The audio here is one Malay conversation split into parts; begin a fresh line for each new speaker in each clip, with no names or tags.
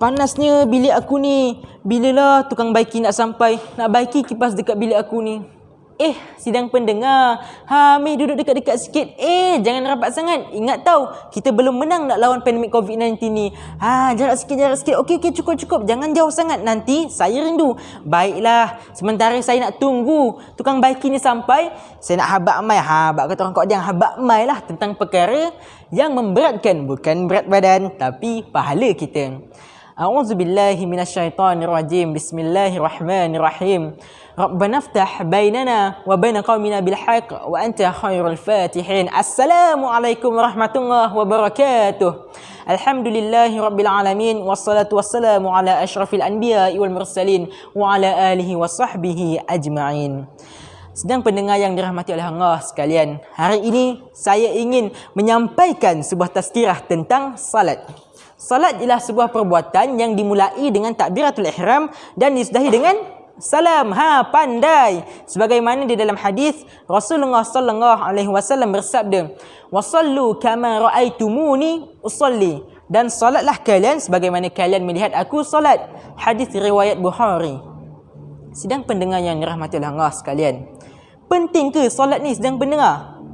Panasnya bilik aku ni. Bilalah tukang baiki nak sampai, nak baiki kipas dekat bilik aku ni. Sidang pendengar. Mari duduk dekat-dekat sikit. Jangan rapat sangat. Ingat tahu, kita belum menang nak lawan pandemik COVID-19 ni. Jarak sikit. Okey, cukup. Jangan jauh sangat. Nanti saya rindu. Baiklah, sementara saya nak tunggu tukang baiki ni sampai, saya nak habaq mai. Habaq kata orang Kodang, habaq mai lah tentang perkara yang memberatkan. Bukan berat badan, tapi pahala kita. A'udzubillahi minasyaitonirrajim. Bismillahirrahmanirrahim. Rabbana ftah bainana wa baina qaumina bil haqq wa anta khairul fatihin. Assalamualaikum warahmatullahi wabarakatuh. Alhamdulillahi rabbil alamin, wassalatu wassalamu ala asyrafil anbiya'i wal mursalin wa ala alihi wa sahbihi ajma'in. Sedang pendengar yang dirahmati oleh Allah sekalian, hari ini saya ingin menyampaikan sebuah tazkirah tentang salat. Salat ialah sebuah perbuatan yang dimulai dengan takbiratul ihram dan disudahi dengan salam. Pandai. Sebagaimana di dalam hadis Rasulullah sallallahu alaihi wasallam bersabda, "Wasallu kama raaitumuni usalli." Dan salatlah kalian sebagaimana kalian melihat aku salat. Hadis riwayat Bukhari. Sedang pendengar yang dirahmati oleh Allah sekalian, penting ke salat ni sedang pendengar?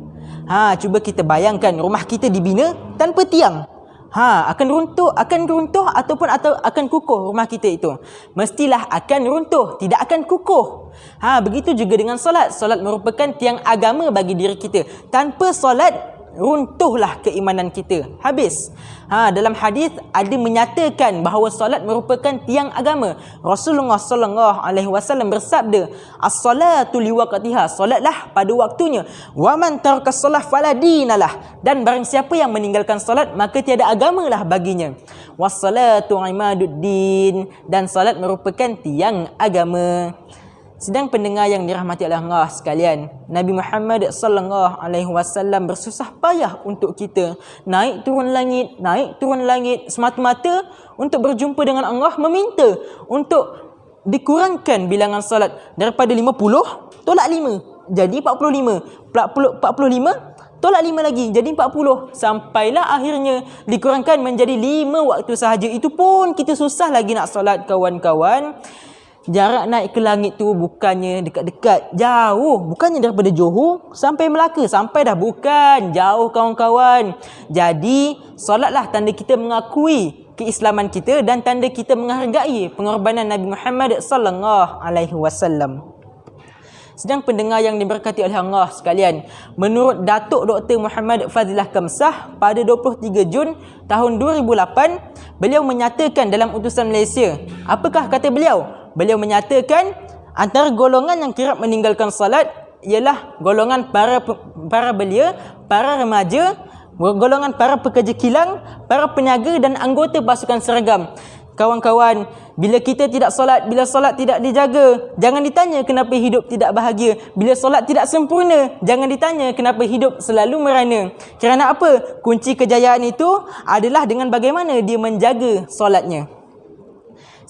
Cuba kita bayangkan rumah kita dibina tanpa tiang. Akan runtuh ataupun akan kukuh rumah kita itu. Mestilah akan runtuh, tidak akan kukuh. Begitu juga dengan solat. Solat merupakan tiang agama bagi diri kita. Tanpa solat, runtuhlah keimanan kita. Habis. Dalam hadis ada menyatakan bahawa solat merupakan tiang agama. Rasulullah sallallahu alaihi wasallam bersabda, "As-salatu liwaqtiha." Solatlah pada waktunya. "Wa man taraka as-salah fala dinalah." Dan barang siapa yang meninggalkan solat, maka tiada agamalah baginya. Was-salatu imaduddin. Dan solat merupakan tiang agama. Sedang pendengar yang dirahmati oleh Allah sekalian, Nabi Muhammad sallallahu alaihi wasallam bersusah payah untuk kita naik turun langit semata-mata untuk berjumpa dengan Allah, meminta untuk dikurangkan bilangan salat daripada 50 tolak 5 jadi 45, 45 tolak 5 lagi jadi 40, sampailah akhirnya dikurangkan menjadi 5 waktu sahaja. Itu pun kita susah lagi nak salat, kawan-kawan. Jarak naik ke langit tu bukannya dekat-dekat, jauh. Bukannya daripada Johor sampai Melaka, sampai dah, bukan, jauh kawan-kawan. Jadi solatlah tanda kita mengakui keislaman kita dan tanda kita menghargai pengorbanan Nabi Muhammad sallallahu alaihi wasallam. Sedang pendengar yang diberkati oleh Allah sekalian, menurut Datuk Dr. Muhammad Fazilah Kamsah pada 23 Jun tahun 2008, beliau menyatakan dalam utusan Malaysia. Apakah kata beliau? Beliau menyatakan antara golongan yang kerap meninggalkan salat ialah golongan para belia, para remaja, golongan para pekerja kilang, para peniaga dan anggota pasukan seragam. Kawan-kawan, bila kita tidak solat, bila solat tidak dijaga, jangan ditanya kenapa hidup tidak bahagia. Bila solat tidak sempurna, jangan ditanya kenapa hidup selalu merana. Kerana apa? Kunci kejayaan itu adalah dengan bagaimana dia menjaga solatnya.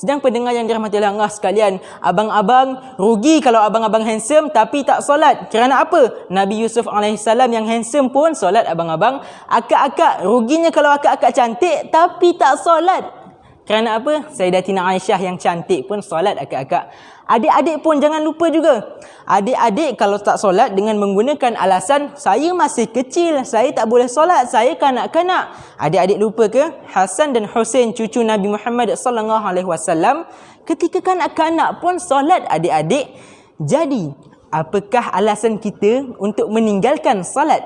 Sedang pendengar yang dirahmati oleh Allah sekalian, abang-abang rugi kalau abang-abang handsome tapi tak solat. Kerana apa? Nabi Yusuf AS yang handsome pun solat abang-abang. Akak-akak ruginya kalau akak-akak cantik tapi tak solat. Kerana apa? Sayyidatina Aisyah yang cantik pun solat akak-akak. Adik-adik pun jangan lupa juga. Adik-adik kalau tak solat dengan menggunakan alasan saya masih kecil, saya tak boleh solat, saya kanak-kanak. Adik-adik lupa ke? Hasan dan Husain cucu Nabi Muhammad sallallahu alaihi wasallam ketika kanak-kanak pun solat adik-adik. Jadi, apakah alasan kita untuk meninggalkan solat?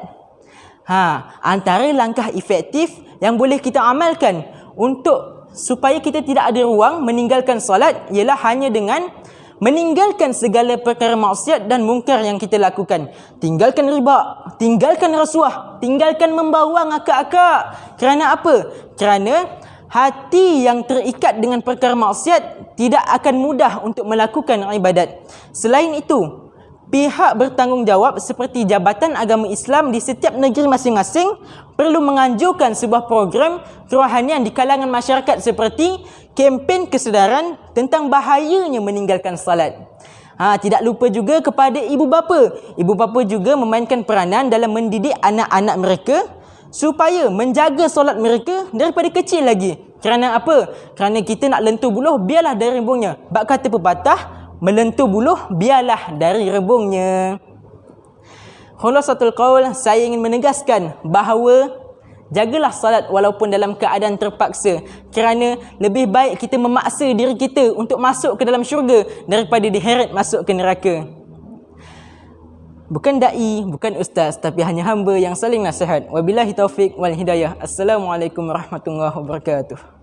Antara langkah efektif yang boleh kita amalkan untuk supaya kita tidak ada ruang meninggalkan solat ialah hanya dengan meninggalkan segala perkara maksiat dan mungkar yang kita lakukan. Tinggalkan riba, tinggalkan rasuah, tinggalkan membawang akak-akak. Kerana apa? Kerana hati yang terikat dengan perkara maksiat tidak akan mudah untuk melakukan ibadat. Selain itu, pihak bertanggungjawab seperti Jabatan Agama Islam di setiap negeri masing-masing perlu menganjurkan sebuah program kerohanian di kalangan masyarakat seperti kempen kesedaran tentang bahayanya meninggalkan salat. Tidak lupa juga kepada ibu bapa. Ibu bapa juga memainkan peranan dalam mendidik anak-anak mereka supaya menjaga solat mereka daripada kecil lagi. Kerana apa? Kerana kita nak lentur buluh, biarlah dari rebungnya. Bab kata pepatah, melentur buluh biarlah dari rebungnya. Khulasatul qaul, saya ingin menegaskan bahawa jagalah salat walaupun dalam keadaan terpaksa, kerana lebih baik kita memaksa diri kita untuk masuk ke dalam syurga daripada diheret masuk ke neraka. Bukan da'i, bukan ustaz, tapi hanya hamba yang saling nasihat. Wabillahi taufiq wal hidayah. Assalamualaikum warahmatullahi wabarakatuh.